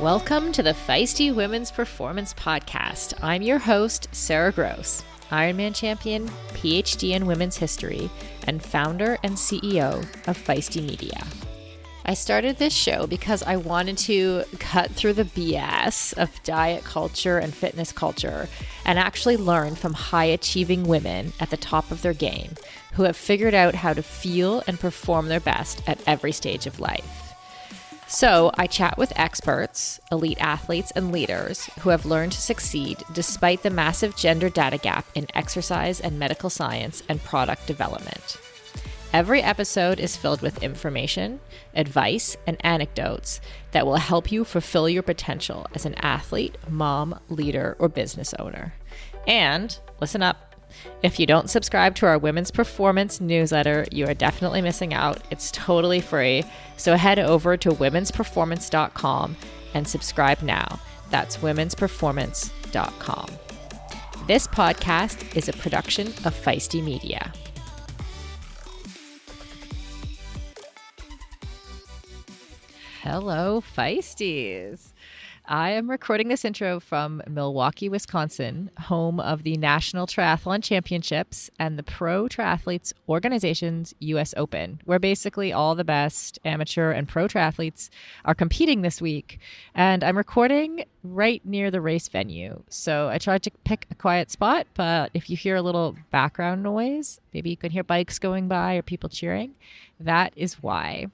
Welcome to the Feisty Women's Performance Podcast. I'm your host, Sara Gross, Ironman champion, PhD in women's history, and founder and CEO of Feisty Media. I started this show because I wanted to cut through the BS of diet culture and fitness culture and actually learn from high-achieving women at the top of their game who have figured out how to feel and perform their best at every stage of life. So I chat with experts, elite athletes, and leaders who have learned to succeed despite the massive gender data gap in exercise and medical science and product development. Every episode is filled with information, advice, and anecdotes that will help you fulfill your potential as an athlete, mom, leader, or business owner. And listen up. If you don't subscribe to our Women's Performance newsletter, you are definitely missing out. It's totally free. So head over to womensperformance.com and subscribe now. That's womensperformance.com. This podcast is a production of Feisty Media. Hello, Feisties. I am recording this intro from Milwaukee, Wisconsin, home of the National Triathlon Championships and the Pro Triathletes Organization's U.S. Open, where basically all the best amateur and pro triathletes are competing this week. And I'm recording right near the race venue. So I tried to pick a quiet spot, but if you hear a little background noise, maybe you can hear bikes going by or people cheering, that is why.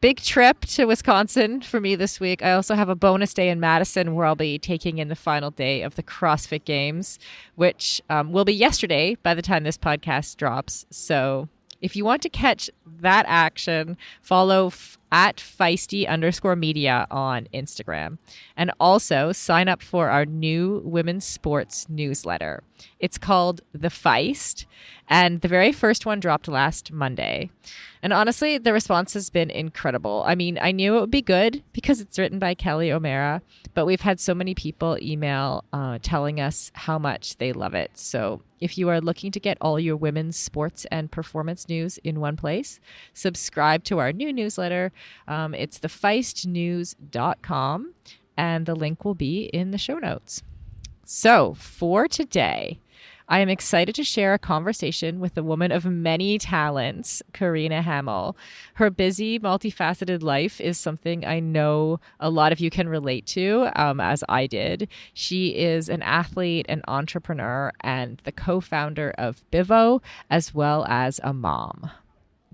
Big trip to Wisconsin for me this week. I also have a bonus day in Madison where I'll be taking in the final day of the CrossFit Games, which will be yesterday by the time this podcast drops. So if you want to catch that action, follow at feisty_media on Instagram. And also sign up for our new women's sports newsletter. It's called The Feist, and the very first one dropped last Monday. And honestly, the response has been incredible. I mean, I knew it would be good because it's written by Kelly O'Mara, but we've had so many people email telling us how much they love it. So if you are looking to get all your women's sports and performance news in one place, subscribe to our new newsletter. It's thefeistnews.com, and the link will be in the show notes. So for today, I am excited to share a conversation with a woman of many talents, Carina Hamel. Her busy, multifaceted life is something I know a lot of you can relate to, as I did. She is an athlete, an entrepreneur, and the co-founder of Bivo, as well as a mom.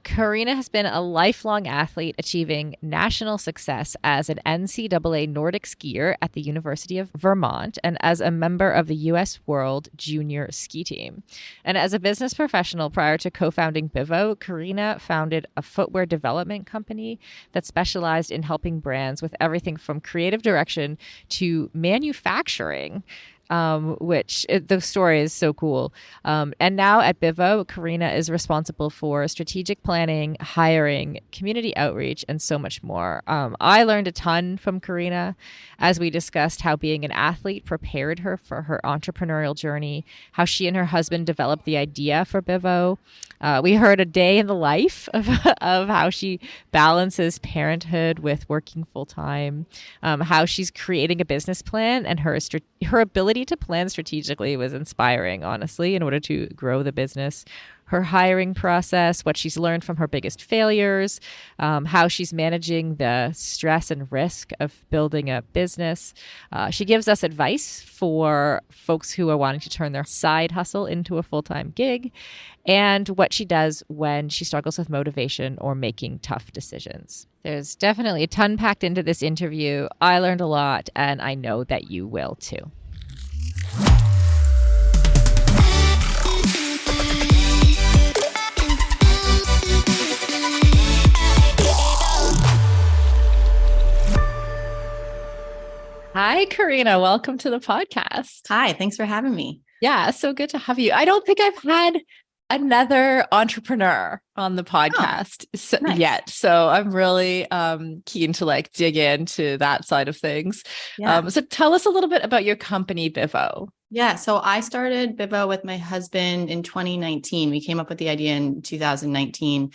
Carina has been a lifelong athlete, achieving national success as an NCAA Nordic skier at the University of Vermont and as a member of the U.S. World Junior Ski Team. And as a business professional prior to co-founding Bivo, Carina founded a footwear development company that specialized in helping brands with everything from creative direction to manufacturing. The story is so cool. And now at Bivo, Carina is responsible for strategic planning, hiring, community outreach, and so much more. I learned a ton from Carina as we discussed how being an athlete prepared her for her entrepreneurial journey, how she and her husband developed the idea for Bivo. We heard a day in the life of how she balances parenthood with working full time, how she's creating a business plan, and her ability to plan strategically was inspiring, honestly, in order to grow the business. Her hiring process, what she's learned from her biggest failures, how she's managing the stress and risk of building a business. She gives us advice for folks who are wanting to turn their side hustle into a full-time gig, and what she does when she struggles with motivation or making tough decisions. There's definitely a ton packed into this interview. I learned a lot, and I know that you will too. Hi, Carina. Welcome to the podcast. Hi, thanks for having me. Yeah, so good to have you. I don't think I've had another entrepreneur on the podcast yet. So I'm really keen to dig into that side of things. Yeah. So tell us a little bit about your company, Bivo. Yeah. So I started Bivo with my husband in 2019. We came up with the idea in 2019,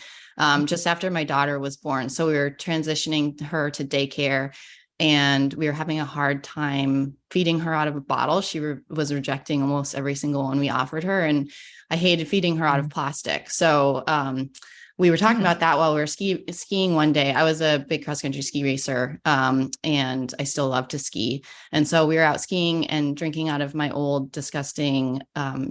just after my daughter was born. So we were transitioning her to daycare. and we were having a hard time feeding her out of a bottle. She was rejecting almost every single one we offered her. And I hated feeding her out of plastic. So we were talking about that while we were skiing one day. I was a big cross-country ski racer, and I still love to ski. And so we were out skiing and drinking out of my old disgusting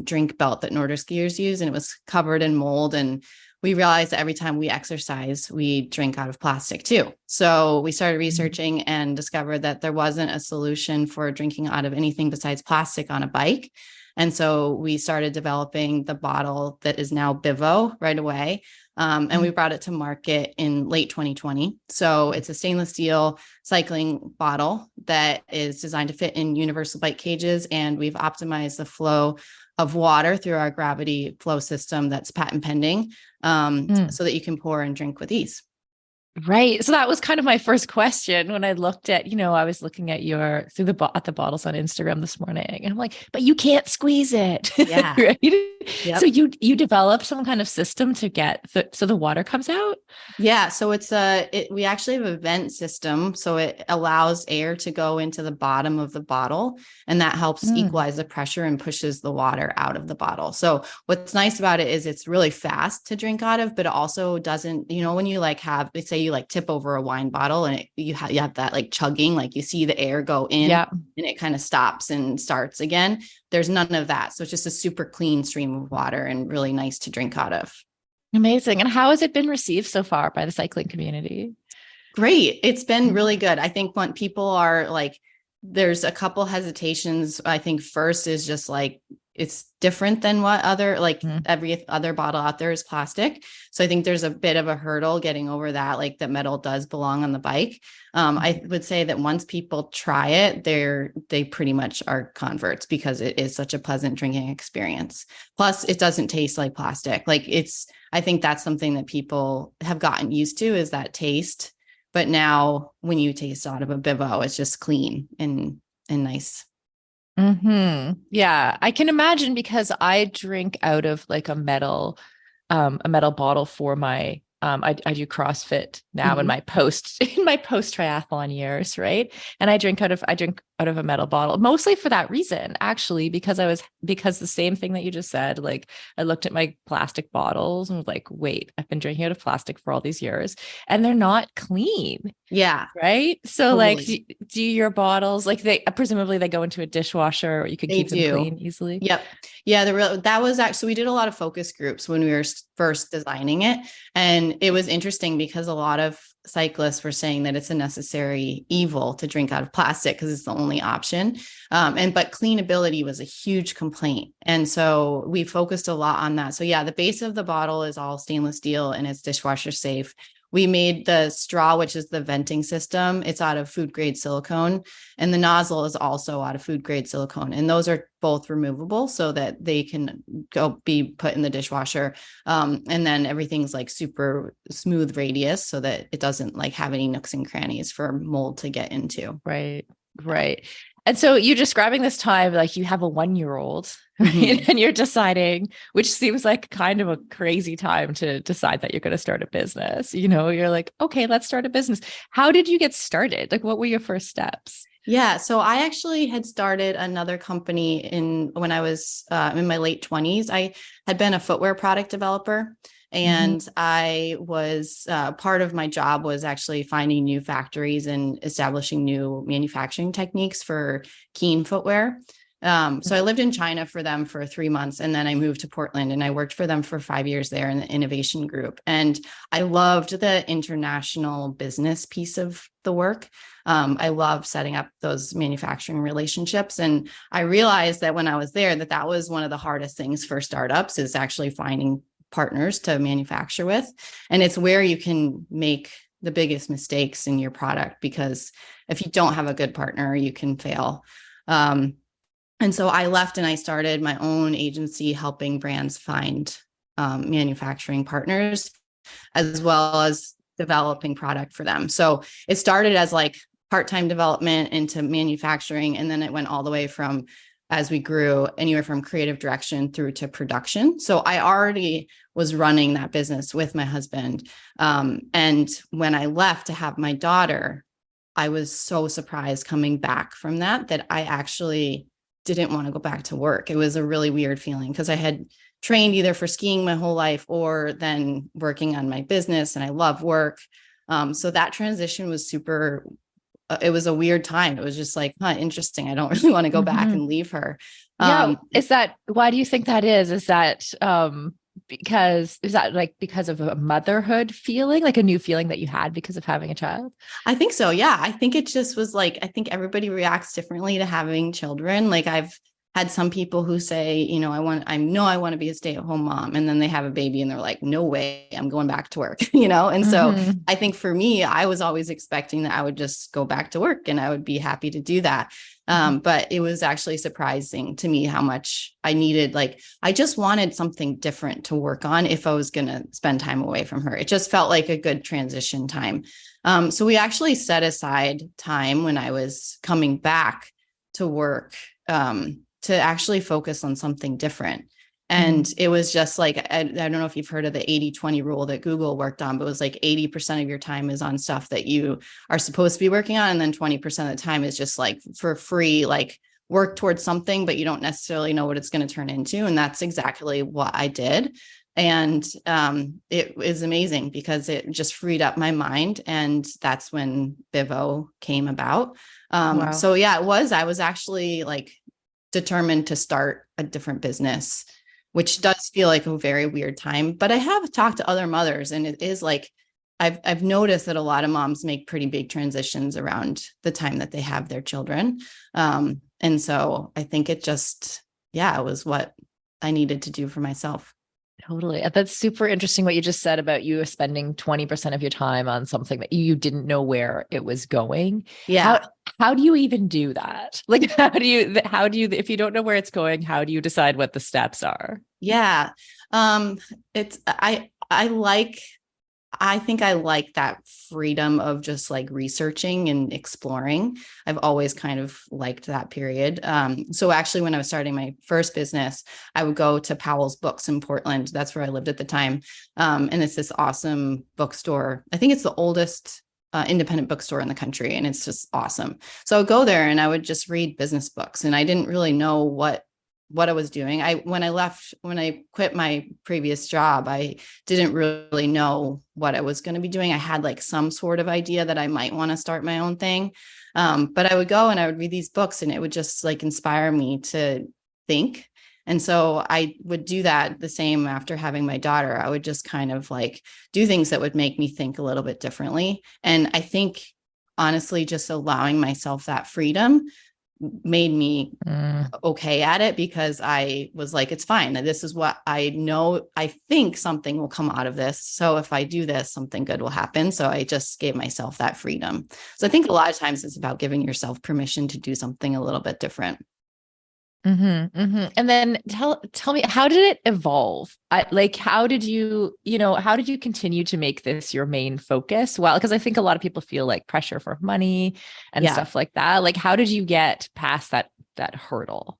drink belt that Nordic skiers use. And it was covered in mold. And we realized that every time we exercise, we drink out of plastic too. So we started researching and discovered that there wasn't a solution for drinking out of anything besides plastic on a bike. And so we started developing the bottle that is now Bivo right away. And we brought it to market in late 2020. So it's a stainless steel cycling bottle that is designed to fit in universal bike cages. And we've optimized the flow of water through our gravity flow system that's patent pending, so that you can pour and drink with ease. Right. So that was kind of my first question when I looked at, I was looking at at the bottles on Instagram this morning, and I'm like, but you can't squeeze it. Yeah. Right. Yep. So you developed some kind of system to get so the water comes out. Yeah. So we actually have a vent system. So it allows air to go into the bottom of the bottle, and that helps equalize the pressure and pushes the water out of the bottle. So what's nice about it is it's really fast to drink out of, but it also doesn't, when you say you tip over a wine bottle and you have that chugging, you see the air go in and it kind of stops and starts again. There's none of that. So it's just a super clean stream of water and really nice to drink out of. Amazing. And how has it been received so far by the cycling community? Great. It's been really good. I think when people are there's a couple hesitations. I think first is just it's different than what every other bottle out there is plastic. So I think there's a bit of a hurdle getting over that, that metal does belong on the bike. I would say that once people try it, they pretty much are converts because it is such a pleasant drinking experience. Plus it doesn't taste like plastic. I think that's something that people have gotten used to, is that taste. But now when you taste out of a Bivo, it's just clean and nice. Yeah, I can imagine, because I drink out of a metal bottle for my I do CrossFit now in my post triathlon years, right? And I drink out of a metal bottle, mostly for that reason, actually, because the same thing that you just said, I looked at my plastic bottles and was like, wait, I've been drinking out of plastic for all these years and they're not clean. Yeah. Right. So totally. do your bottles, presumably they go into a dishwasher, or you could keep them clean easily? Yep. Yeah. That was actually, we did a lot of focus groups when we were first designing it. And it was interesting because a lot of cyclists were saying that it's a necessary evil to drink out of plastic because it's the only option. But cleanability was a huge complaint. And so we focused a lot on that. So yeah, the base of the bottle is all stainless steel and it's dishwasher safe. We made the straw, which is the venting system. It's out of food grade silicone, and the nozzle is also out of food grade silicone. And those are both removable so that they can be put in the dishwasher. And then everything's super smooth radius so that it doesn't have any nooks and crannies for mold to get into. Right. Right. And so you're describing this time, you have a 1-year-old, right? And you're deciding, which seems like kind of a crazy time to decide that you're going to start a business. You're like, okay, let's start a business. How did you get started? What were your first steps? Yeah. So I actually had started another company when I was in my late 20s. I had been a footwear product developer. And I was part of my job was actually finding new factories and establishing new manufacturing techniques for Keen footwear. So I lived in China for them for 3 months, and then I moved to Portland and I worked for them for 5 years there in the innovation group. And I loved the international business piece of the work. I love setting up those manufacturing relationships. And I realized that when I was there, that was one of the hardest things for startups, is actually finding partners to manufacture with. And it's where you can make the biggest mistakes in your product, because if you don't have a good partner, you can fail. And so I left and I started my own agency helping brands find manufacturing partners, as well as developing product for them. So it started as part-time development into manufacturing. And then it went all the way from, as we grew, anywhere from creative direction through to production. So I already was running that business with my husband. And when I left to have my daughter, I was so surprised coming back from that I actually didn't want to go back to work. It was a really weird feeling because I had trained either for skiing my whole life or then working on my business, and I love work. So that transition was super, it was a weird time. It was just like, interesting. I don't really want to go back and leave her. Yeah. Why do you think that is? Is that, because of a motherhood feeling, like a new feeling that you had because of having a child? I think so. Yeah. I think it just was like, I think everybody reacts differently to having children. Like I've had some people who say, I know I want to be a stay-at-home mom. And then they have a baby and they're like, no way, I'm going back to work, And so I think for me, I was always expecting that I would just go back to work and I would be happy to do that. But it was actually surprising to me how much I needed. Like, I just wanted something different to work on if I was going to spend time away from her. It just felt like a good transition time. So we actually set aside time when I was coming back to work, to actually focus on something different. And it was just like, I don't know if you've heard of the 80-20 rule that Google worked on, but it was like 80% of your time is on stuff that you are supposed to be working on. And then 20% of the time is just like for free, like work towards something, but you don't necessarily know what it's going to turn into. And that's exactly what I did. And it was amazing because it just freed up my mind. And that's when Bivo came about. Wow. So yeah, I was actually like determined to start a different business, which does feel like a very weird time. But I have talked to other mothers, and it is like, I've noticed that a lot of moms make pretty big transitions around the time that they have their children. And so I think it just, it was what I needed to do for myself. Totally. That's super interesting what you just said about you spending 20% of your time on something that you didn't know where it was going. Yeah. How do you even do that? Like, how do you, if you don't know where it's going, how do you decide what the steps are? Yeah. I think I like that freedom of just like researching and exploring. I've always kind of liked that period. So actually, when I was starting my first business, I would go to Powell's Books in Portland. That's where I lived at the time. And it's this awesome bookstore. I think it's the oldest independent bookstore in the country. And it's just awesome. So I would go there and I would just read business books. And I didn't really know what I was doing. When I quit my previous job, I didn't really know what I was going to be doing. I had like some sort of idea that I might want to start my own thing. But I would go and I would read these books and it would just like inspire me to think. And so I would do that the same after having my daughter. I would just kind of like do things that would make me think a little bit differently. And I think honestly, just allowing myself that freedom made me okay at it, because I was like, it's fine. This is what I know. I think something will come out of this. So if I do this, something good will happen. So I just gave myself that freedom. So I think a lot of times it's about giving yourself permission to do something a little bit different. And then tell me, how did it evolve? How did you continue to make this your main focus? Well, because I think a lot of people feel like pressure for money and stuff like that. Like, how did you get past that hurdle?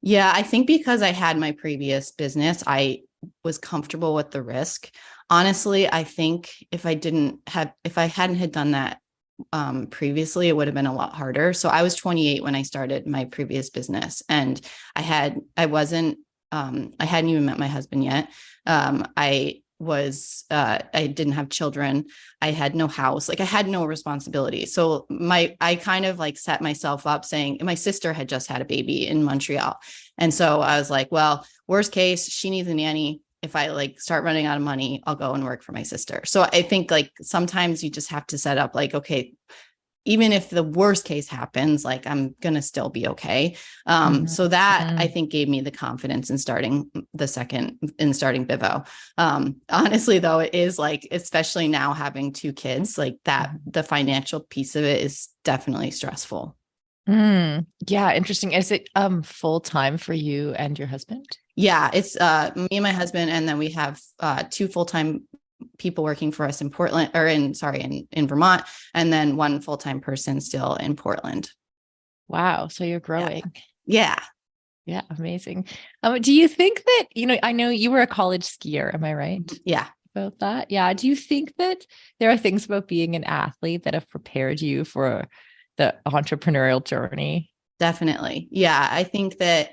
Yeah, I think because I had my previous business, I was comfortable with the risk. Honestly, I think if I hadn't had done that previously, it would have been a lot harder. So I was 28 when I started my previous business, and I hadn't even met my husband yet. I didn't have children. I had no house. Like I had no responsibility. So I kind of like set myself up saying, my sister had just had a baby in Montreal. And so I was like, well, worst case, she needs a nanny. If I like start running out of money, I'll go and work for my sister. So I think like sometimes you just have to set up like, okay, even if the worst case happens, like I'm going to still be okay. So that I think gave me the confidence in starting Bivo. Honestly, though, it is like, especially now having two kids, like that, the financial piece of it is definitely stressful. Yeah. Interesting. Is it full-time for you and your husband? Yeah, it's me and my husband, and then we have two full-time people working for us in Portland, or in Vermont, and then one full-time person still in Portland. Wow. So you're growing. Yeah. Yeah. Amazing. Do you think that, I know you were a college skier, am I right? Yeah. about that. Yeah. Do you think that there are things about being an athlete that have prepared you for the entrepreneurial journey? Definitely. Yeah. I think that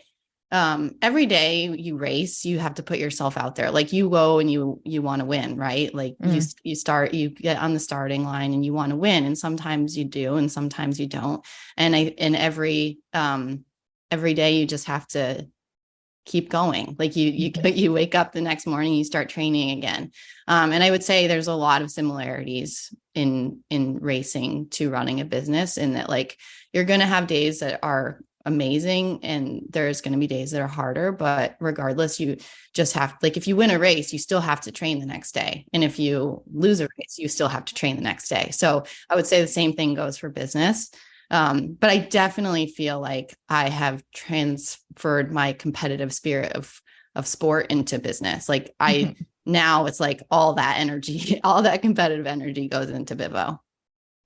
every day you race, you have to put yourself out there. Like you go and you want to win, right? Like you start, you get on the starting line and you want to win. And sometimes you do, and sometimes you don't. And every day you just have to keep going. Like you wake up the next morning, you start training again. And I would say there's a lot of similarities in racing to running a business, in that like you're going to have days that are amazing and there's going to be days that are harder, but regardless, you just have, like, if you win a race, you still have to train the next day. And if you lose a race, you still have to train the next day. So I would say the same thing goes for business. But I definitely feel like I have transferred my competitive spirit of sport into business. Like now it's like all that energy, all that competitive energy goes into Bivo.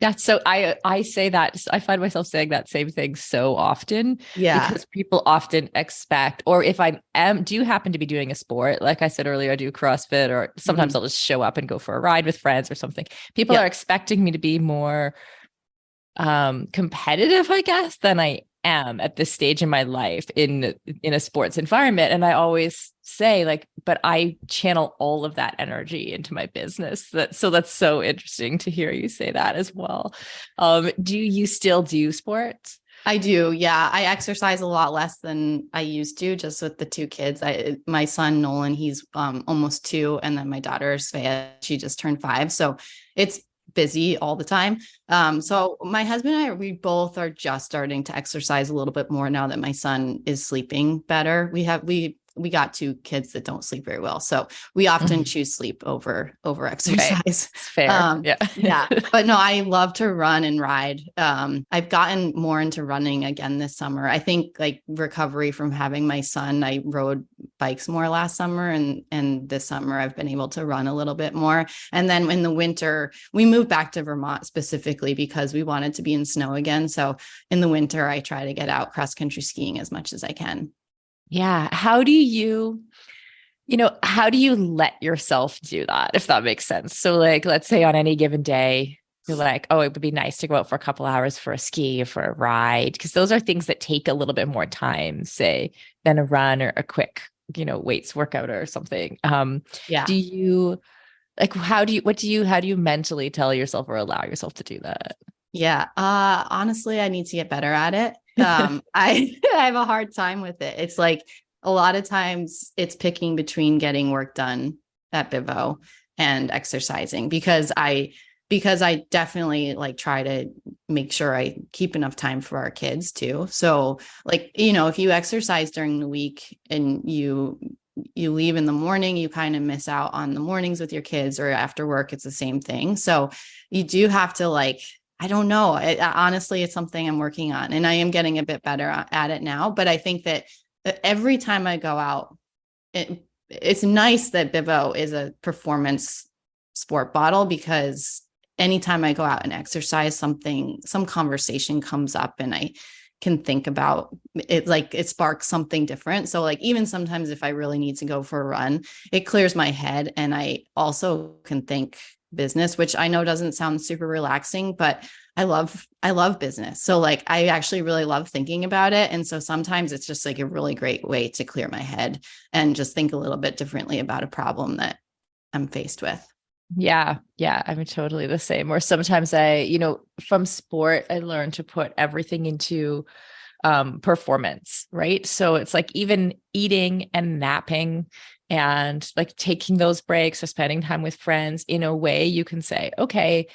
That's so I say that, I find myself saying that same thing so often. Yeah. Because people often expect, or if I do happen to be doing a sport, like I said earlier, I do CrossFit, or sometimes I'll just show up and go for a ride with friends or something. People are expecting me to be more competitive, I guess, than I am at this stage in my life in a sports environment. And I always say, like, but I channel all of that energy into my business. That's so interesting to hear you say that as well. Do you still do sports? I do. Yeah. I exercise a lot less than I used to, just with the two kids. My son, Nolan, he's almost 2. And then my daughter, Svea, she just turned 5. So it's busy all the time. So my husband and I, we both are just starting to exercise a little bit more now that my son is sleeping better. We got 2 kids that don't sleep very well, so we often choose sleep over exercise. Right. Fair. Yeah. But no, I love to run and ride. I've gotten more into running again this summer. I think, like, recovery from having my son, I rode bikes more last summer, and this summer I've been able to run a little bit more. And then in the winter, we moved back to Vermont specifically because we wanted to be in snow again. So in the winter, I try to get out cross country skiing as much as I can. Yeah. How do you let yourself do that, if that makes sense? So, like, let's say on any given day, you're like, oh, it would be nice to go out for a couple hours for a ski or for a ride, because those are things that take a little bit more time, say, than a run or a quick, weights workout or something. Yeah. Do you like, how do you mentally tell yourself or allow yourself to do that? Yeah. Honestly, I need to get better at it. I have a hard time with it. It's like a lot of times it's picking between getting work done at Bivo and exercising, because I definitely, like, try to make sure I keep enough time for our kids too. So, like, if you exercise during the week and you leave in the morning, you kind of miss out on the mornings with your kids, or after work, it's the same thing. So you do have to, like, I don't know. Honestly, it's something I'm working on, and I am getting a bit better at it now. But I think that every time I go out, it's nice that Bivo is a performance sport bottle, because anytime I go out and exercise, some conversation comes up and I can think about it, like it sparks something different. So, like, even sometimes if I really need to go for a run, it clears my head, and I also can think business, which I know doesn't sound super relaxing, but I love business. So, like, I actually really love thinking about it. And so sometimes it's just like a really great way to clear my head and just think a little bit differently about a problem that I'm faced with. Yeah. Yeah. I'm totally the same. Or sometimes from sport, I learned to put everything into performance, right? So it's like even eating and napping and, like, taking those breaks or spending time with friends, in a way you can say, okay,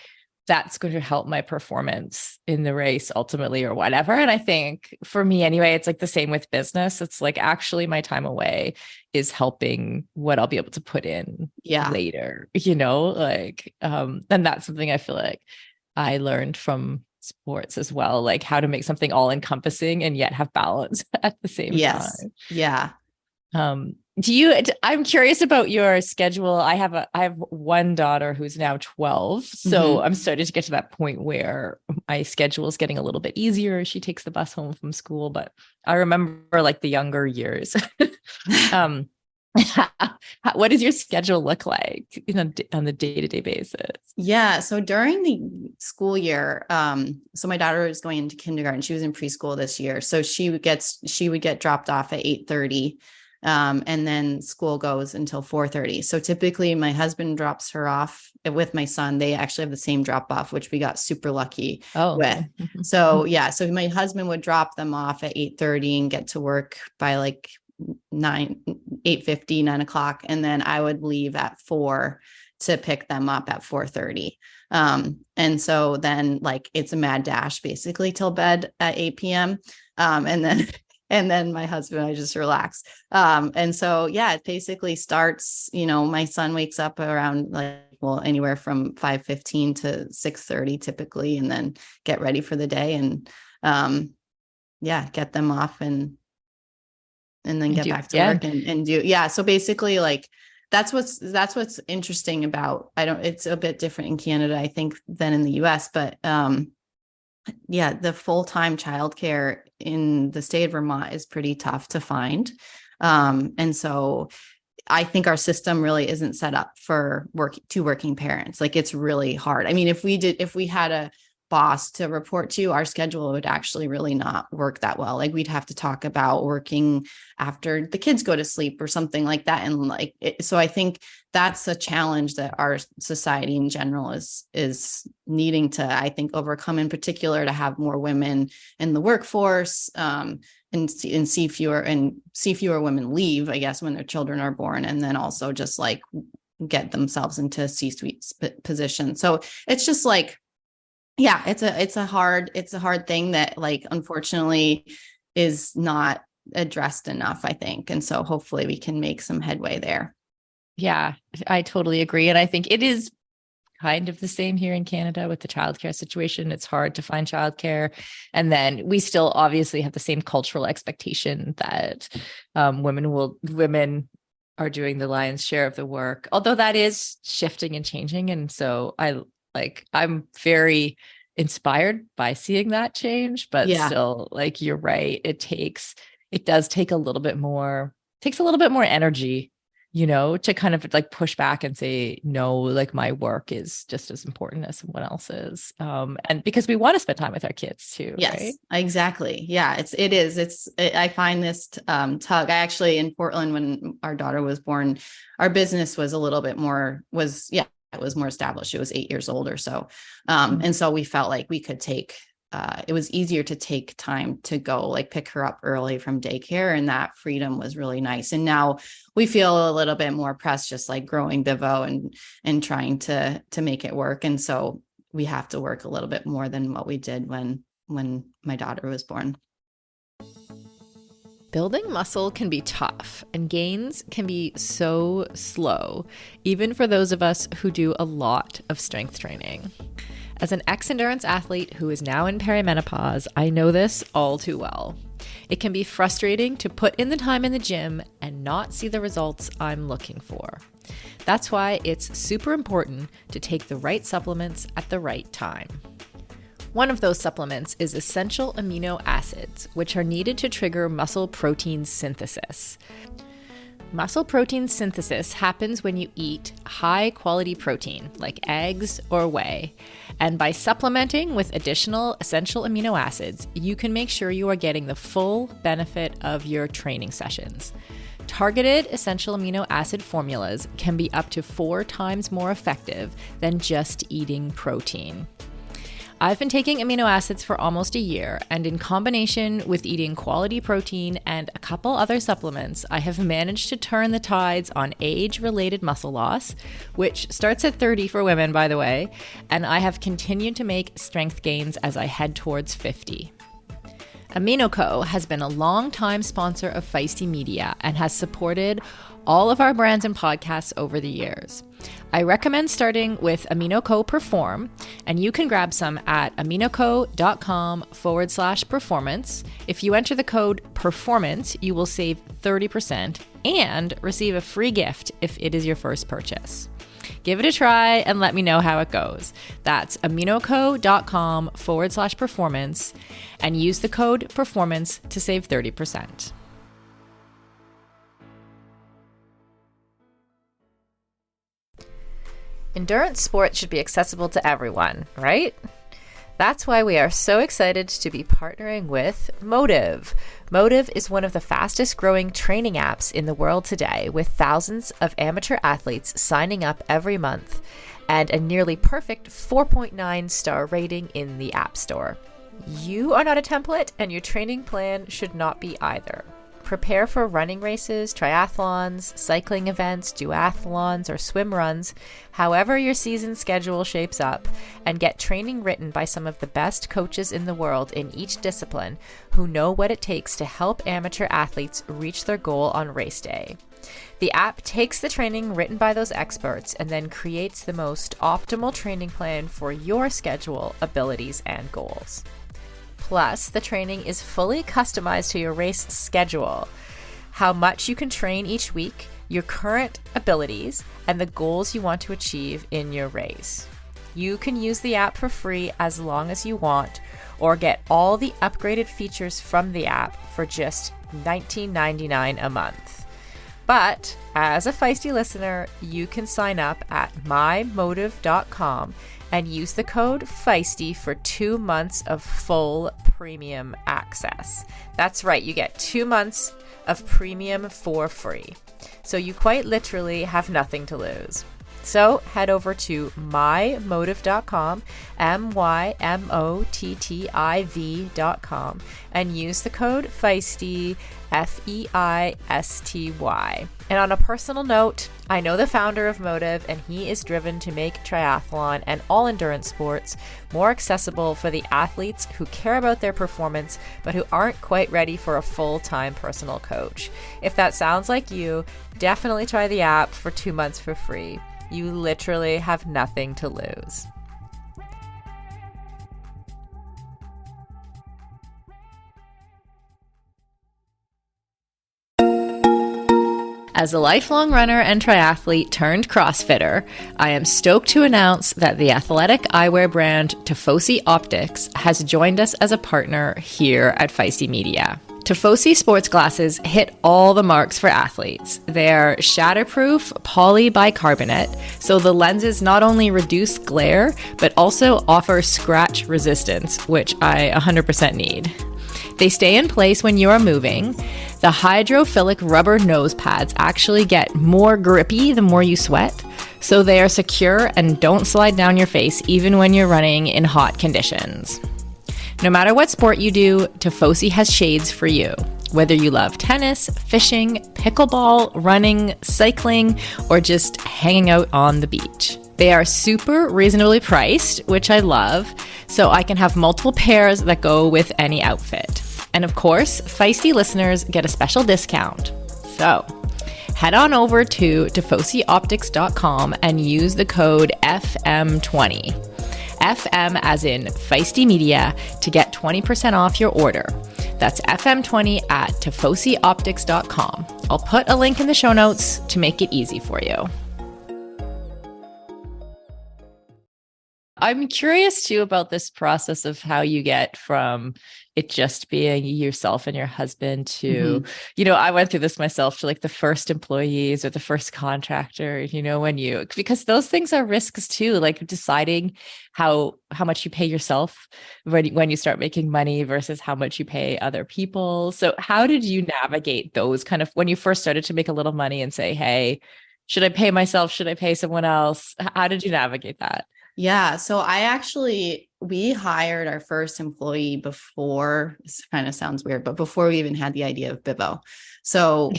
that's going to help my performance in the race ultimately, or whatever. And I think for me anyway, it's like the same with business. It's like, actually my time away is helping what I'll be able to put in later, and that's something I feel like I learned from sports as well, like how to make something all encompassing and yet have balance at the same time. Yeah. I'm curious about your schedule. I have one daughter who's now 12. So I'm starting to get to that point where my schedule is getting a little bit easier. She takes the bus home from school, but I remember, like, the younger years. What does your schedule look like, on the day-to-day basis? Yeah. So during the school year, so my daughter was going into kindergarten. She was in preschool this year. So she would get dropped off at 8:30. And then school goes until 4:30. So typically my husband drops her off with my son. They actually have the same drop off, which we got super lucky with. So yeah, so my husband would drop them off at 8:30 and get to work by like 8:50, 9:00. And then I would leave at 4 to pick them up at 4:30. And so then like it's a mad dash basically till bed at 8 p.m. And then my husband, I just relax. And so, yeah, it basically starts, my son wakes up around anywhere from 5:15 to 6:30 typically, and then get ready for the day and, get them off and then get back to work and do. Yeah. So basically that's what's interesting about, it's a bit different in Canada, I think, than in the US, but, the full-time childcare in the state of Vermont is pretty tough to find. And so I think our system really isn't set up for working parents. Like it's really hard. I mean, if we had a boss to report to, our schedule would actually really not work that well. Like we'd have to talk about working after the kids go to sleep or something like that. And so I think that's a challenge that our society in general is needing to, I think, overcome, in particular, to have more women in the workforce, and see fewer women leave, I guess, when their children are born, and then also just get themselves into C-suite positions. So it's just yeah, it's a hard thing that unfortunately is not addressed enough, I think. And so hopefully we can make some headway there. Yeah, I totally agree. And I think it is kind of the same here in Canada with the childcare situation. It's hard to find childcare. And then we still obviously have the same cultural expectation that women are doing the lion's share of the work, although that is shifting and changing. And so I'm very inspired by seeing that change, but still, you're right. It does take a little bit more energy, to kind of push back and say, no, my work is just as important as someone else's. And because we want to spend time with our kids too. Yes, right? Exactly. Yeah, it is. I find this tug. I actually, in Portland, when our daughter was born, our business was a little bit more, it was more established. It was 8 years old or so. And so we felt like we could it was easier to take time to go pick her up early from daycare. And that freedom was really nice. And now we feel a little bit more pressed, just growing Bivo and trying to make it work. And so we have to work a little bit more than what we did when my daughter was born. Building muscle can be tough, and gains can be so slow, even for those of us who do a lot of strength training. As an ex-endurance athlete who is now in perimenopause, I know this all too well. It can be frustrating to put in the time in the gym and not see the results I'm looking for. That's why it's super important to take the right supplements at the right time. One of those supplements is essential amino acids, which are needed to trigger muscle protein synthesis. Muscle protein synthesis happens when you eat high-quality protein, like eggs or whey. And by supplementing with additional essential amino acids, you can make sure you are getting the full benefit of your training sessions. Targeted essential amino acid formulas can be up to 4 times more effective than just eating protein. I've been taking amino acids for almost a year, and in combination with eating quality protein and a couple other supplements, I have managed to turn the tides on age-related muscle loss, which starts at 30 for women, by the way, and I have continued to make strength gains as I head towards 50. AminoCo has been a long-time sponsor of Feisty Media and has supported all of our brands and podcasts over the years. I recommend starting with AminoCo Perform, and you can grab some at aminoco.com/performance. If you enter the code PERFORMANCE, you will save 30% and receive a free gift if it is your first purchase. Give it a try and let me know how it goes. That's aminoco.com/performance and use the code PERFORMANCE to save 30%. Endurance sports should be accessible to everyone, right? That's why we are so excited to be partnering with Motive. Motive is one of the fastest growing training apps in the world today, with thousands of amateur athletes signing up every month and a nearly perfect 4.9 star rating in the App Store. You are not a template, and your training plan should not be either. Prepare for running races, triathlons, cycling events, duathlons, or swim runs, however your season schedule shapes up, and get training written by some of the best coaches in the world in each discipline who know what it takes to help amateur athletes reach their goal on race day. The app takes the training written by those experts and then creates the most optimal training plan for your schedule, abilities, and goals. Plus, the training is fully customized to your race schedule, how much you can train each week, your current abilities, and the goals you want to achieve in your race. You can use the app for free as long as you want, or get all the upgraded features from the app for just $19.99 a month. But as a Feisty listener, you can sign up at mymotive.com and use the code Feisty for 2 months of full premium access. That's right, you get 2 months of premium for free. So you quite literally have nothing to lose. So head over to mymotive.com, mymotiv.com, and use the code Feisty, Feisty. And on a personal note, I know the founder of Motive, and he is driven to make triathlon and all endurance sports more accessible for the athletes who care about their performance, but who aren't quite ready for a full-time personal coach. If that sounds like you, definitely try the app for 2 months for free. You literally have nothing to lose. As a lifelong runner and triathlete turned CrossFitter, I am stoked to announce that the athletic eyewear brand Tifosi Optics has joined us as a partner here at Feisty Media. Tifosi sports glasses hit all the marks for athletes. They're shatterproof polybicarbonate, so the lenses not only reduce glare, but also offer scratch resistance, which I 100% need. They stay in place when you are moving. The hydrophilic rubber nose pads actually get more grippy the more you sweat, so they are secure and don't slide down your face even when you're running in hot conditions. No matter what sport you do, Tifosi has shades for you. Whether you love tennis, fishing, pickleball, running, cycling, or just hanging out on the beach. They are super reasonably priced, which I love, so I can have multiple pairs that go with any outfit. And of course, Feisty listeners get a special discount. So head on over to tifosioptics.com and use the code FM20. FM as in Feisty Media to get 20% off your order. That's FM20 at tifosioptics.com. I'll put a link in the show notes to make it easy for you. I'm curious too about this process of how you get from it just being yourself and your husband to, I went through this myself to like the first employees or the first contractor, because those things are risks too, like deciding how much you pay yourself when you start making money versus how much you pay other people. So how did you navigate those kind of, when you first started to make a little money and say, hey, should I pay myself? Should I pay someone else? How did you navigate that? Yeah. So we hired our first employee before, this kind of sounds weird, but before we even had the idea of Bivo. So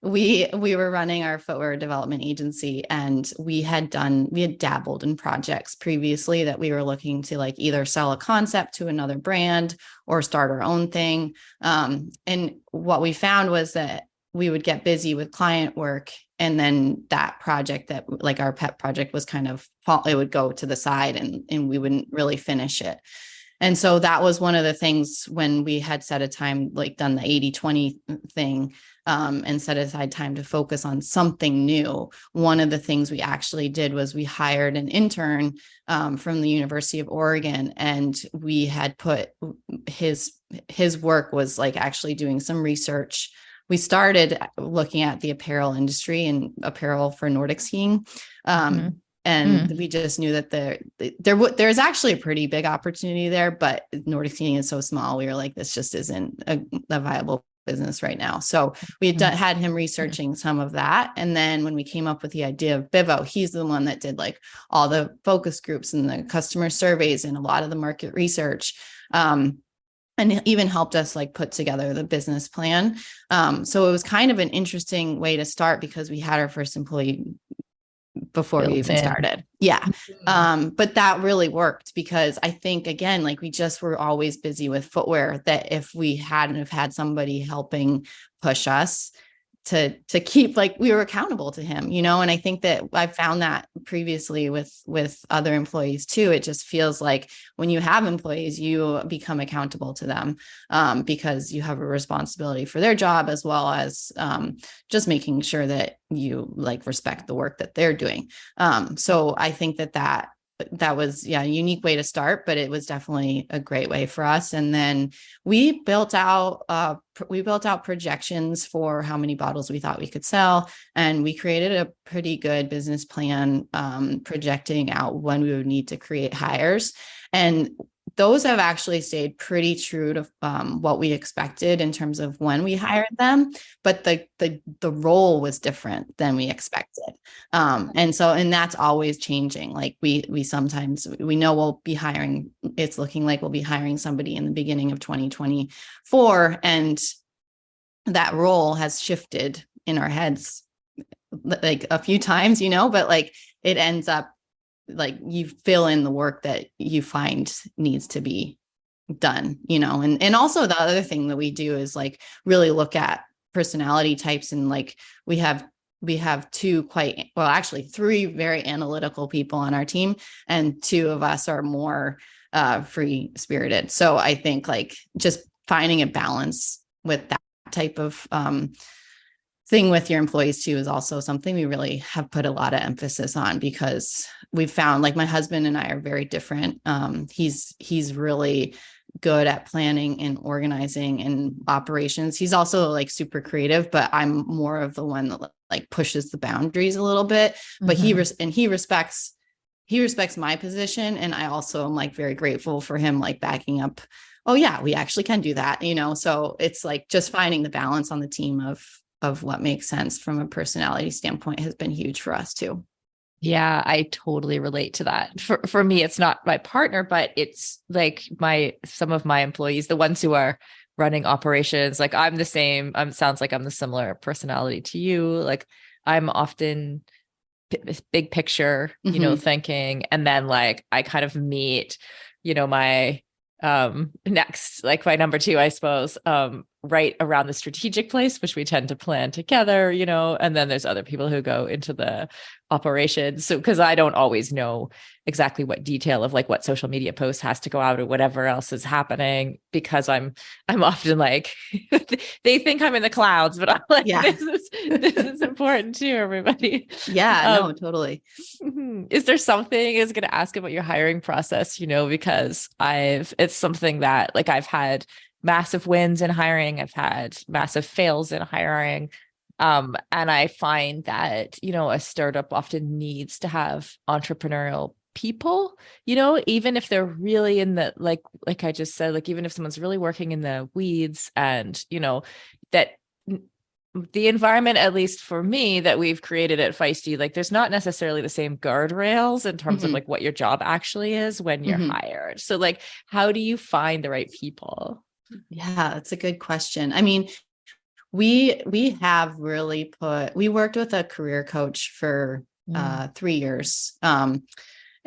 we were running our footwear development agency, and we had dabbled in projects previously that we were looking to like either sell a concept to another brand or start our own thing. And what we found was that we would get busy with client work, and then that project, that like our pet project, was kind of, it would go to the side and we wouldn't really finish it. And so that was one of the things when we had set a time, like done the 80-20 thing, and set aside time to focus on something new. One of the things we actually did was we hired an intern from the University of Oregon, and we had put his work was like actually doing some research we started looking at the apparel industry and apparel for Nordic skiing. And we just knew that there's actually a pretty big opportunity there, but Nordic skiing is so small. We were like, this just isn't a viable business right now. So we had him researching some of that. And then when we came up with the idea of Bivo, he's the one that did like all the focus groups and the customer surveys and a lot of the market research. And even helped us like put together the business plan. So it was kind of an interesting way to start because we had our first employee before we even started. Yeah. But that really worked because I think, again, like we just were always busy with footwear, that if we hadn't have had somebody helping push us to keep, like, we were accountable to him, you know? And I think that I found that previously with other employees too. It just feels like when you have employees, you become accountable to them because you have a responsibility for their job, as well as just making sure that you like respect the work that they're doing. So I think that was a unique way to start, but it was definitely a great way for us. And then we built out projections for how many bottles we thought we could sell. And we created a pretty good business plan, projecting out when we would need to create hires. And those have actually stayed pretty true to what we expected in terms of when we hired them, but the role was different than we expected. And that's always changing. Like we sometimes, we know we'll be hiring, it's looking like we'll be hiring somebody in the beginning of 2024. And that role has shifted in our heads like a few times, you know, but like it ends up like you fill in the work that you find needs to be done, you know. And also the other thing that we do is like really look at personality types. And like we have three very analytical people on our team, and two of us are more free spirited. So I think like just finding a balance with that type of thing with your employees too is also something we really have put a lot of emphasis on, because we've found, like, my husband and I are very different. He's really good at planning and organizing and operations. He's also like super creative, but I'm more of the one that like pushes the boundaries a little bit. But he respects my position, and I also am like very grateful for him like backing up. Oh yeah, we actually can do that, you know. So it's like just finding the balance on the team of what makes sense from a personality standpoint has been huge for us too. Yeah, I totally relate to that. For me, it's not my partner, but it's like some of my employees, the ones who are running operations. Like I'm the same. Sounds like I'm the similar personality to you. Like I'm often big picture, you know, thinking, and then like I kind of meet, you know, my next, like my number two, I suppose, right around the strategic place, which we tend to plan together, you know, and then there's other people who go into the operations. So, because I don't always know exactly what detail of like what social media post has to go out or whatever else is happening, because I'm often like, they think I'm in the clouds, but I'm like, this is important too, everybody. Yeah, no, totally. Is there something I was going to ask about your hiring process, you know, because it's something that like I've had massive wins in hiring. I've had massive fails in hiring. And I find that, you know, a startup often needs to have entrepreneurial people, you know, even if they're really in the, like I just said, like, even if someone's really working in the weeds, and, you know, that the environment, at least for me, that we've created at Feisty, like there's not necessarily the same guardrails in terms of like what your job actually is when you're hired. So like, how do you find the right people? Yeah, that's a good question. I mean, we have really we worked with a career coach for 3 years.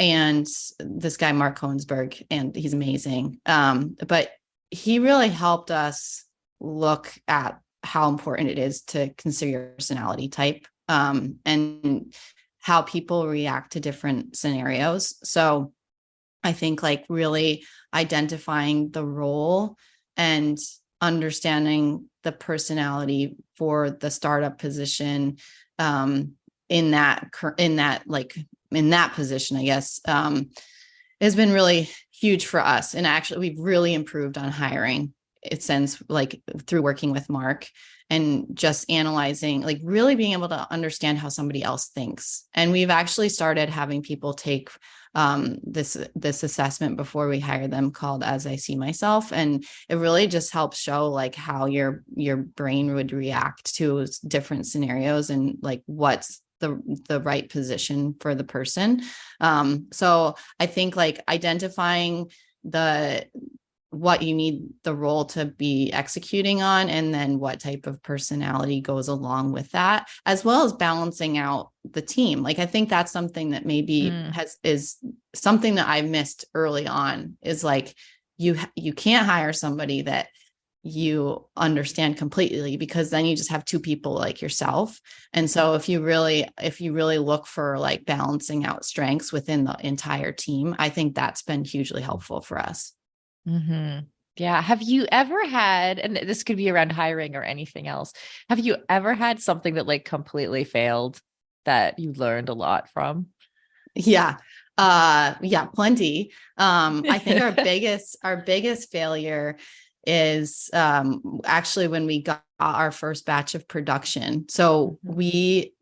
And this guy, Mark Hohensberg, and he's amazing. But he really helped us look at how important it is to consider your personality type, and how people react to different scenarios. So I think like really identifying the role and understanding the personality for the startup position, in that position, I guess, has been really huge for us. And actually, we've really improved on hiring since, like through working with Mark and just analyzing, like really being able to understand how somebody else thinks. And we've actually started having people take this assessment before we hire them, called As I See Myself. And it really just helps show like how your brain would react to different scenarios and like what's the right position for the person. So I think like identifying what you need the role to be executing on, and then what type of personality goes along with that, as well as balancing out the team. Like, I think that's something that maybe is something that I missed early on, is like, you can't hire somebody that you understand completely, because then you just have two people like yourself. And so if you really look for like balancing out strengths within the entire team, I think that's been hugely helpful for us. Mm-hmm. Yeah. Have you ever had, and this could be around hiring or anything else, have you ever had something that like completely failed that you learned a lot from? Yeah. Yeah, plenty. I think our biggest failure is actually when we got our first batch of production. So we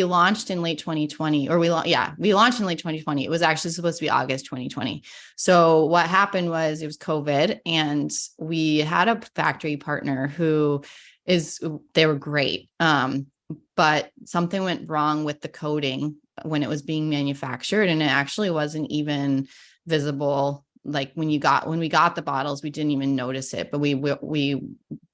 launched in late 2020, or we launched in late 2020. It was actually supposed to be August 2020. So what happened was, it was COVID, and we had a factory partner they were great. But something went wrong with the coating when it was being manufactured, and it actually wasn't even visible. Like when we got the bottles, we didn't even notice it, but we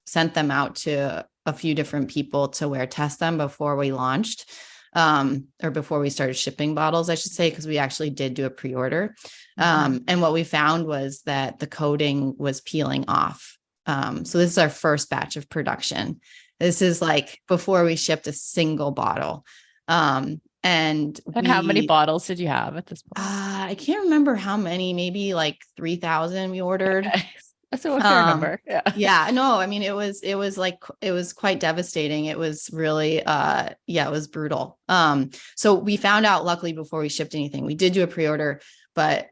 sent them out to a few different people to test them before we launched, or before we started shipping bottles, I should say, because we actually did do a pre-order. And what we found was that the coating was peeling off. So this is our first batch of production. This is like before we shipped a single bottle. And how many bottles did you have at this point? I can't remember how many, maybe like 3,000 we ordered. Okay. That's a fair number. Yeah. Yeah. No, I mean, it was quite devastating. It was really, it was brutal. So we found out, luckily, before we shipped anything. We did do a pre-order, but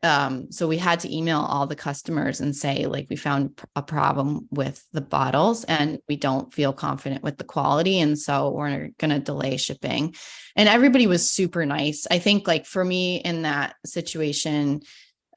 so we had to email all the customers and say, like, we found a problem with the bottles and we don't feel confident with the quality. And so we're going to delay shipping. And everybody was super nice. I think, like, for me in that situation,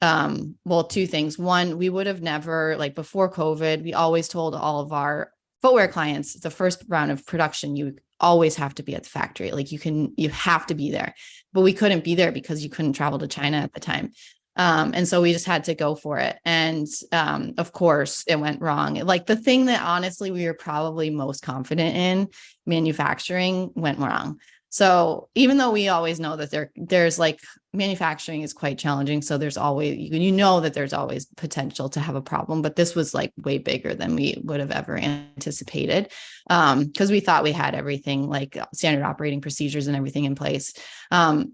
two things. One, we would have never, like, before COVID, we always told all of our footwear clients, the first round of production, you always have to be at the factory. Like, you have to be there, but we couldn't be there because you couldn't travel to China at the time. And so we just had to go for it. And, of course it went wrong. Like, the thing that honestly we were probably most confident in, manufacturing, went wrong. So even though we always know that there's like, manufacturing is quite challenging. So there's always, that there's always potential to have a problem, but this was like way bigger than we would have ever anticipated. Because we thought we had everything, like standard operating procedures and everything in place.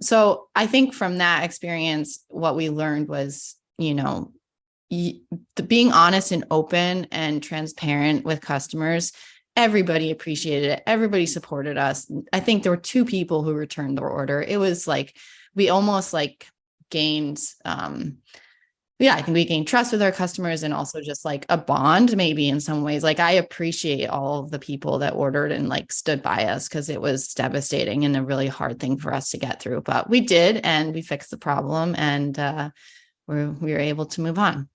So I think from that experience, what we learned was, being honest and open and transparent with customers. Everybody appreciated it. Everybody supported us. I think there were 2 people who returned their order. It was like, we almost like gained, I think we gained trust with our customers, and also just like a bond, maybe in some ways. Like, I appreciate all of the people that ordered and like stood by us, because it was devastating and a really hard thing for us to get through, but we did, and we fixed the problem, and we were able to move on.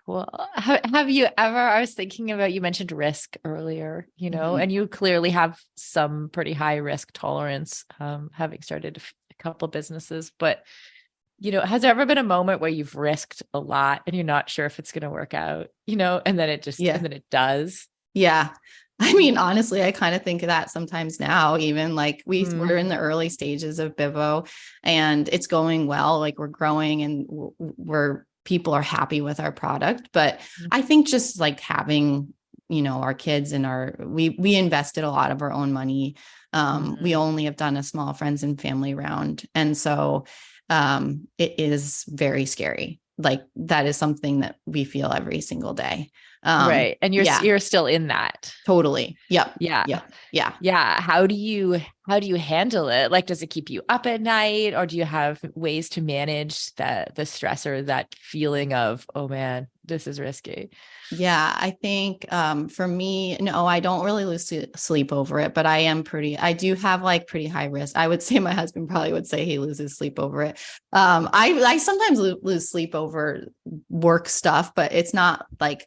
Well, have you ever, I was thinking about, you mentioned risk earlier, and you clearly have some pretty high risk tolerance, having started a couple businesses, but, has there ever been a moment where you've risked a lot and you're not sure if it's going to work out, and then and then it does? Yeah. I mean, honestly, I kind of think of that sometimes now, even like we're in the early stages of Bivo, and it's going well, like we're growing and people are happy with our product. But I think just like having, our kids and we invested a lot of our own money. We only have done a small friends and family round. And so it is very scary. Like, that is something that we feel every single day. Right. And Yeah, you're still in that. totally. Yep. Yeah. Yep. Yeah. Yeah. How do you handle it? Like, does it keep you up at night, or do you have ways to manage the stress or that feeling of, oh man, this is risky? Yeah, I think for me, no, I don't really lose sleep over it, but I do have like pretty high risk. I would say my husband probably would say he loses sleep over it. I sometimes lose sleep over work stuff, but it's not like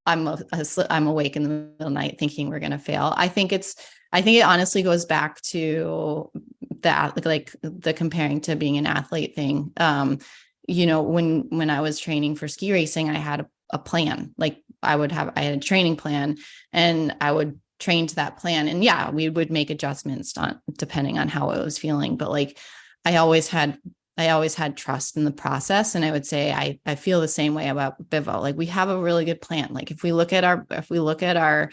I'm awake in the middle of the night thinking we're going to fail. I think it honestly goes back to that, like the comparing to being an athlete thing. When I was training for ski racing, I had a plan. Like I had a training plan and I would train to that plan. And yeah, we would make adjustments depending on how I was feeling. But like, I always had trust in the process. And I would say, I feel the same way about Bivo. Like we have a really good plan. Like if we look at our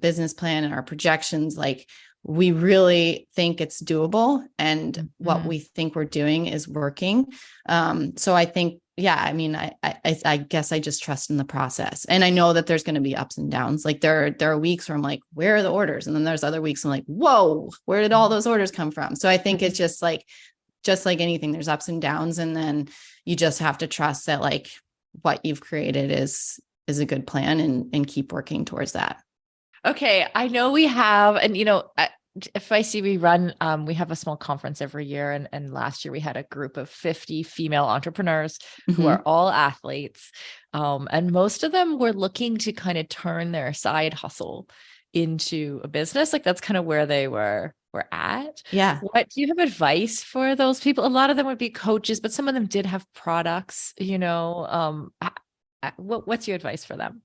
business plan and our projections, like we really think it's doable and what we think we're doing is working. So I think, yeah, I mean, I guess I just trust in the process, and I know that there's going to be ups and downs. Like there are weeks where I'm like, where are the orders? And then there's other weeks I'm like, whoa, where did all those orders come from? So I think it's just like anything, there's ups and downs. And then you just have to trust that like what you've created is a good plan and keep working towards that. Okay. I know we have, and if I see we run, we have a small conference every year. And last year we had a group of 50 female entrepreneurs who are all athletes. And most of them were looking to kind of turn their side hustle into a business. Like that's kind of where they were at. Yeah. What do you have advice for those people? A lot of them would be coaches, but some of them did have products, what's your advice for them?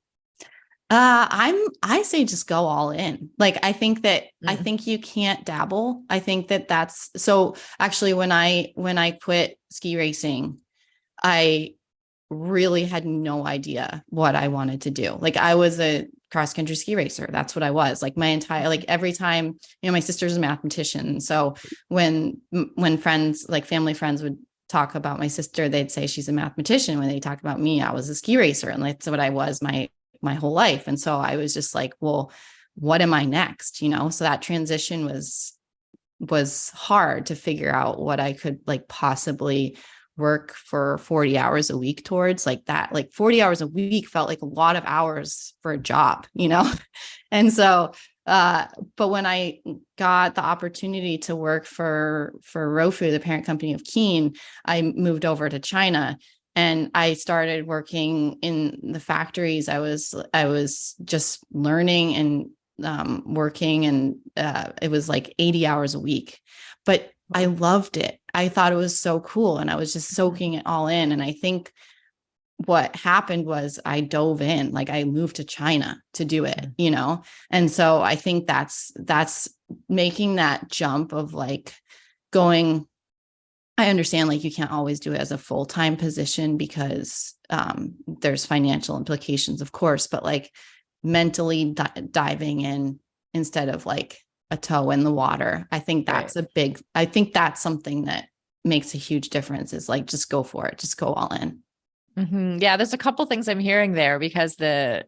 I say just go all in. Like, I think you can't dabble. I think that's so actually when I quit ski racing, I really had no idea what I wanted to do. Like I was a cross country ski racer. That's what I was. Like my entire, like every time, my sister's a mathematician. So when friends, like family friends would talk about my sister, they'd say she's a mathematician. When they talk about me, I was a ski racer. And that's what I was my whole life. And so I was just like, well, what am I next? So that transition was hard to figure out what I could like possibly work for 40 hours a week towards. Like that, like 40 hours a week felt like a lot of hours for a job, And so, but when I got the opportunity to work for Rofu, the parent company of Keen, I moved over to China. And I started working in the factories. I was just learning and working, and it was like 80 hours a week. But I loved it. I thought it was so cool, and I was just soaking it all in. And I think what happened was I dove in. Like I moved to China to do it, And so I think that's making that jump of like going. I understand like you can't always do it as a full-time position because there's financial implications, of course, but like mentally diving in instead of like a toe in the water. I think that's I think that's something that makes a huge difference, is like, just go for it. Just go all in. Mm-hmm. Yeah. There's a couple things I'm hearing there, because the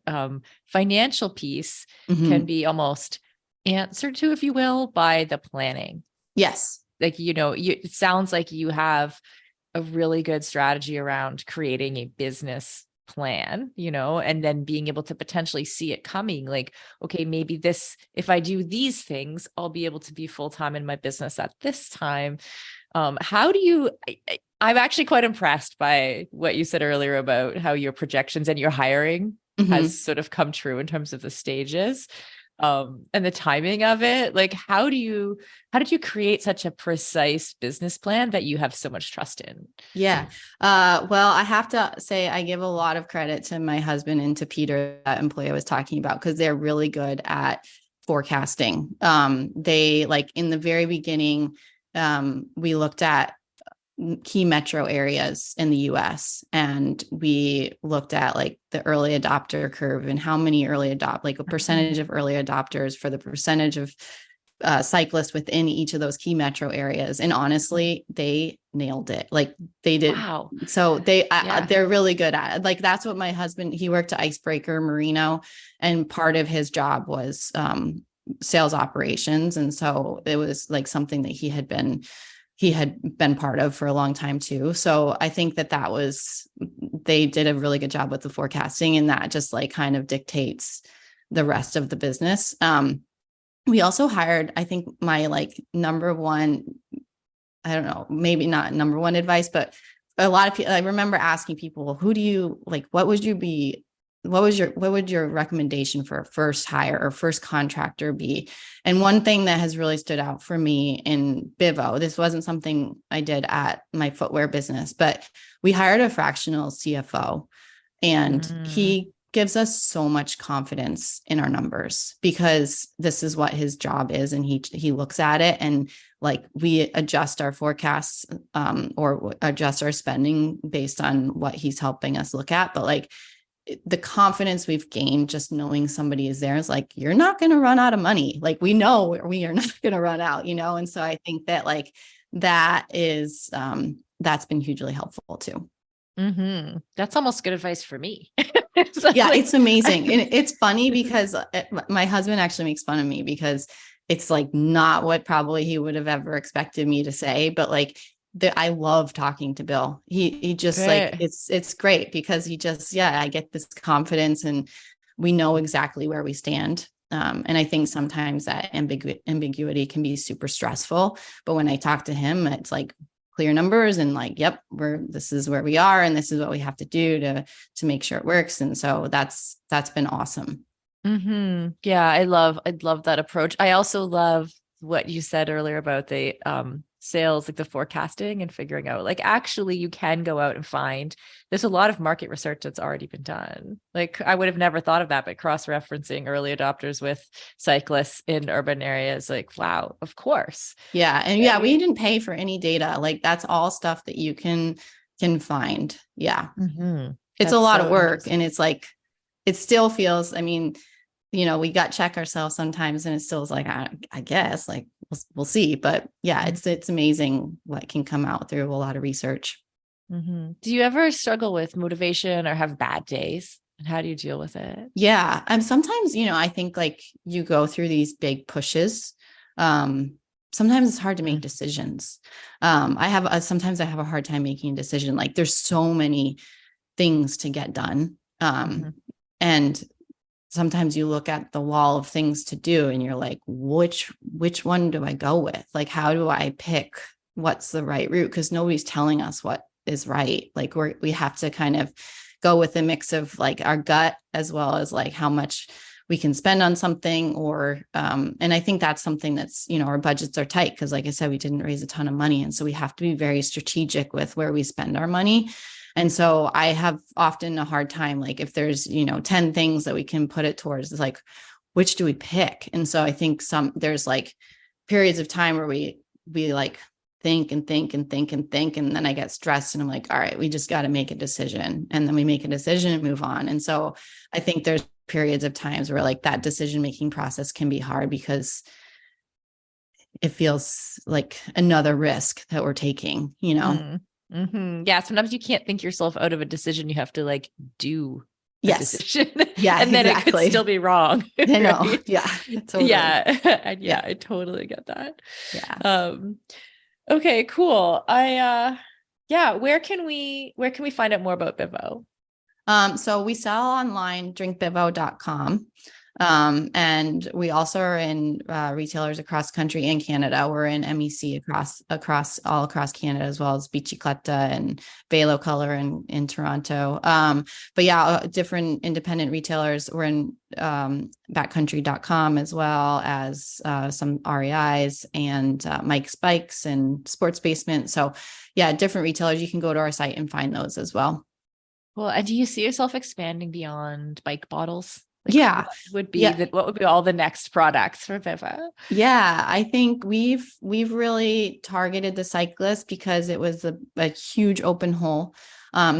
financial piece can be almost answered to, if you will, by the planning. Yes. Like, it sounds like you have a really good strategy around creating a business plan, and then being able to potentially see it coming. Like, okay, maybe if I do these things, I'll be able to be full-time in my business at this time. I'm actually quite impressed by what you said earlier about how your projections and your hiring has sort of come true in terms of the stages. And the timing of it. Like, how did you create such a precise business plan that you have so much trust in? Yeah. Well, I have to say I give a lot of credit to my husband and to Peter, that employee I was talking about, because they're really good at forecasting. They, like, in the very beginning, we looked at key metro areas in the US, and we looked at like the early adopter curve and how many like a percentage of early adopters for the percentage of cyclists within each of those key metro areas. And honestly, they nailed it. Like they did. Wow. So they're really good at it. Like that's what my husband, he worked at Icebreaker Merino, and part of his job was sales operations. And so it was like something that he had been part of for a long time too. So I think they did a really good job with the forecasting, and that just like kind of dictates the rest of the business. We also hired, I think my like number one, I don't know, maybe not number one advice, but a lot of people, I remember asking people, who do you like, what would your recommendation for a first hire or first contractor be? And one thing that has really stood out for me in Bivo, this wasn't something I did at my footwear business, but we hired a fractional CFO, and he gives us so much confidence in our numbers because this is what his job is. And he looks at it, and like we adjust our forecasts or adjust our spending based on what he's helping us look at. But like the confidence we've gained just knowing somebody is there is like, you're not going to run out of money. Like we know we are not going to run out, And so I think that like that is that's been hugely helpful too. That's almost good advice for me. It's amazing. And it's funny because my husband actually makes fun of me because it's like not what probably he would have ever expected me to say, but like I love talking to Bill. He just like, it's great because he just, I get this confidence and we know exactly where we stand. And I think sometimes that ambiguity can be super stressful, but when I talk to him, it's like clear numbers and like, yep, this is where we are. And this is what we have to do to make sure it works. And so that's been awesome. Yeah. I'd love that approach. I also love what you said earlier about the, sales, like the forecasting and figuring out, like, actually you can go out and find, there's a lot of market research that's already been done. Like I would have never thought of that, but cross-referencing early adopters with cyclists in urban areas, like, wow, of course. Yeah. And we didn't pay for any data. Like that's all stuff that you can find. Yeah. It's that's a lot of work. And it's like, it still feels, I mean, we gut check ourselves sometimes and it still is like, I guess like we'll see, but it's amazing what can come out through a lot of research. Do you ever struggle with motivation or have bad days, and how do you deal with it? Yeah. Sometimes, I think like you go through these big pushes. Sometimes it's hard to make decisions. Sometimes I have a hard time making a decision. Like there's so many things to get done. And sometimes you look at the wall of things to do and you're like, which one do I go with? Like, how do I pick what's the right route? Because nobody's telling us what is right. Like we have to kind of go with a mix of like our gut as well as like how much we can spend on something or, and I think that's something that's, our budgets are tight because like I said, we didn't raise a ton of money. And so we have to be very strategic with where we spend our money. And so I have often a hard time, like if there's, 10 things that we can put it towards, it's like, which do we pick? And so I think there's like periods of time where we like think and think and think and think. And then I get stressed and I'm like, all right, we just got to make a decision. And then we make a decision and move on. And so I think there's periods of times where like that decision-making process can be hard because it feels like another risk that we're taking, Yeah. Sometimes you can't think yourself out of a decision. You have to like do a decision. Yeah. And then it could still be wrong. I know. Right? Yeah. Totally. Yeah. And I totally get that. Yeah. Okay, cool. Where can we find out more about Bivo? So we sell online, drinkbivo.com. And we also are in retailers across country and Canada. We're in MEC all across Canada, as well as Bicicleta and Velo Color in Toronto. But different independent retailers. We're in backcountry.com as well as some REIs and Mike's Bikes and Sports Basement. So different retailers. You can go to our site and find those as well. Well, and do you see yourself expanding beyond bike bottles? Like what would be all the next products for Bivo? Yeah, I think we've really targeted the cyclists because it was a huge open hole.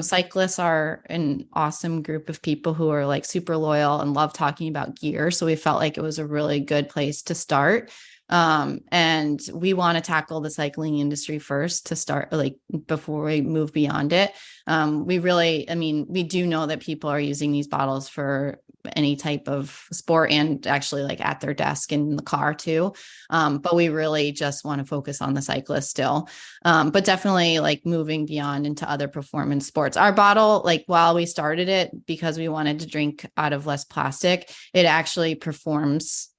Cyclists are an awesome group of people who are like super loyal and love talking about gear. So we felt like it was a really good place to start. And we want to tackle the cycling industry first to start, like, before we move beyond it. We do know that people are using these bottles for any type of sport and actually like at their desk in the car too. But we really just want to focus on the cyclist still. But definitely like moving beyond into other performance sports. Our bottle, like while we started it because we wanted to drink out of less plastic, it actually performs,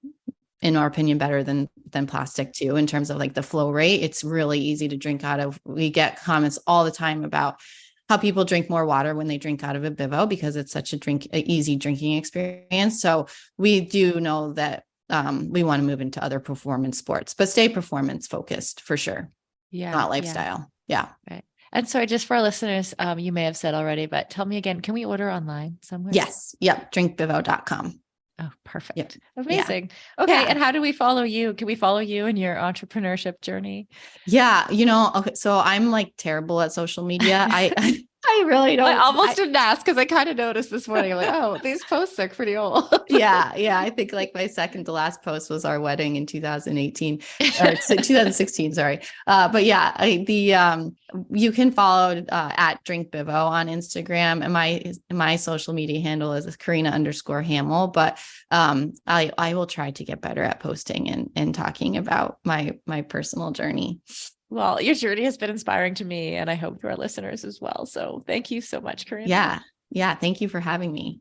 in our opinion, better than plastic too, in terms of like the flow rate. It's really easy to drink out of. We get comments all the time about how people drink more water when they drink out of a Bivo because it's such an easy drinking experience. So we do know that we want to move into other performance sports, but stay performance focused for sure. Yeah. Not lifestyle. Yeah. Right. And sorry, just for our listeners, you may have said already, but tell me again, can we order online somewhere? Yes. Yep. drinkbivo.com. Oh, perfect. Yep. Amazing. Yeah. Okay. Yeah. And how do we follow you? Can we follow you in your entrepreneurship journey? Yeah. Okay, so I'm like terrible at social media. I really don't. I almost didn't ask because I kind of noticed this morning. I'm like, oh, these posts are pretty old. Yeah. I think like my second to last post was our wedding in 2018 or 2016. Sorry. But yeah, you can follow at Drink Bivo on Instagram, and my social media handle is Carina_Hamel. But I will try to get better at posting and talking about my personal journey. Well, your journey has been inspiring to me, and I hope to our listeners as well. So thank you so much, Carina. Yeah. Thank you for having me.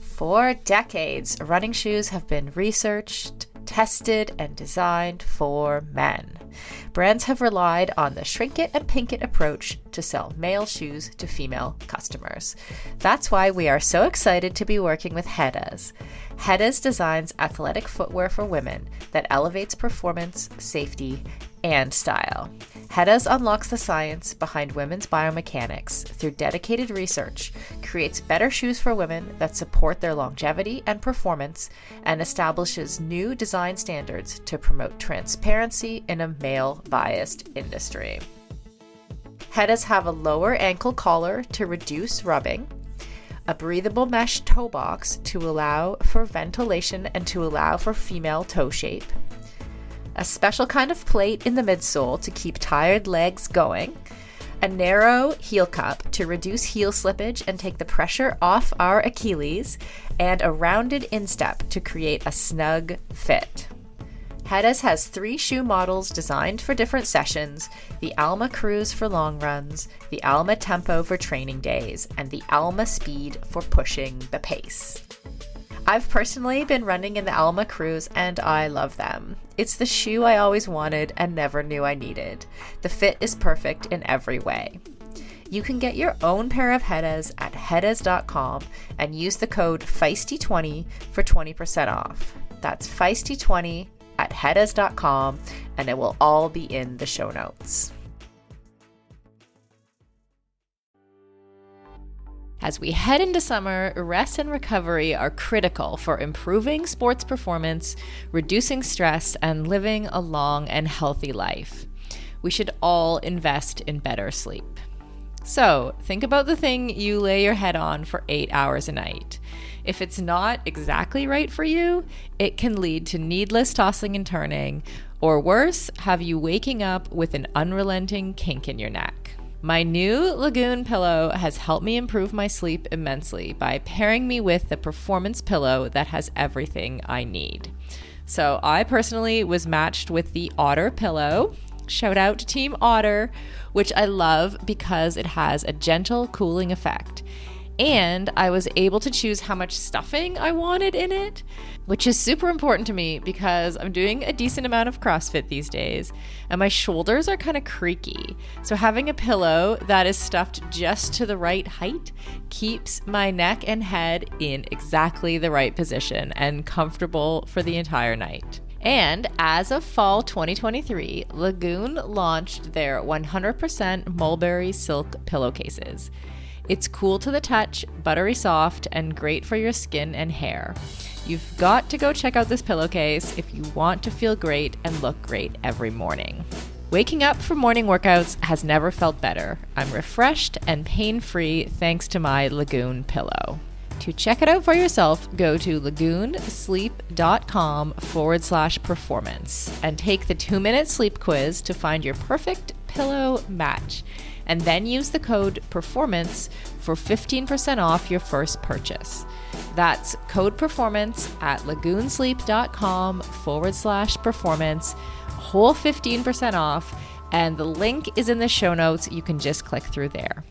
For decades, running shoes have been researched, tested, and designed for men. Brands have relied on the shrink it and pink it approach to sell male shoes to female customers. That's why we are so excited to be working with Hedas. Hedas designs athletic footwear for women that elevates performance, safety, and style. Hedas unlocks the science behind women's biomechanics through dedicated research, creates better shoes for women that support their longevity and performance, and establishes new design standards to promote transparency in a male-biased industry. Hedas have a lower ankle collar to reduce rubbing, a breathable mesh toe box to allow for ventilation and to allow for female toe shape, a special kind of plate in the midsole to keep tired legs going, a narrow heel cup to reduce heel slippage and take the pressure off our Achilles, and a rounded instep to create a snug fit. Hedas has 3 shoe models designed for different sessions: the Alma Cruise for long runs, the Alma Tempo for training days, and the Alma Speed for pushing the pace. I've personally been running in the Alma Cruise and I love them. It's the shoe I always wanted and never knew I needed. The fit is perfect in every way. You can get your own pair of Hedas at hedas.com and use the code Feisty20 for 20% off. That's Feisty20 at hedas.com, and it will all be in the show notes. As we head into summer, rest and recovery are critical for improving sports performance, reducing stress, and living a long and healthy life. We should all invest in better sleep. So, think about the thing you lay your head on for 8 hours a night. If it's not exactly right for you, it can lead to needless tossing and turning, or worse, have you waking up with an unrelenting kink in your neck. My new Lagoon pillow has helped me improve my sleep immensely by pairing me with the performance pillow that has everything I need. So I personally was matched with the Otter pillow. Shout out to Team Otter, which I love because it has a gentle cooling effect. And I was able to choose how much stuffing I wanted in it, which is super important to me because I'm doing a decent amount of CrossFit these days and my shoulders are kind of creaky. So having a pillow that is stuffed just to the right height keeps my neck and head in exactly the right position and comfortable for the entire night. And as of fall 2023, Lagoon launched their 100% mulberry silk pillowcases. It's cool to the touch, buttery soft, and great for your skin and hair. You've got to go check out this pillowcase if you want to feel great and look great every morning. Waking up for morning workouts has never felt better. I'm refreshed and pain-free thanks to my Lagoon pillow. To check it out for yourself, go to lagoonsleep.com/performance and take the 2-minute sleep quiz to find your perfect pillow match. And then use the code PERFORMANCE for 15% off your first purchase. That's code PERFORMANCE at lagoonsleep.com/performance, whole 15% off, and the link is in the show notes. You can just click through there.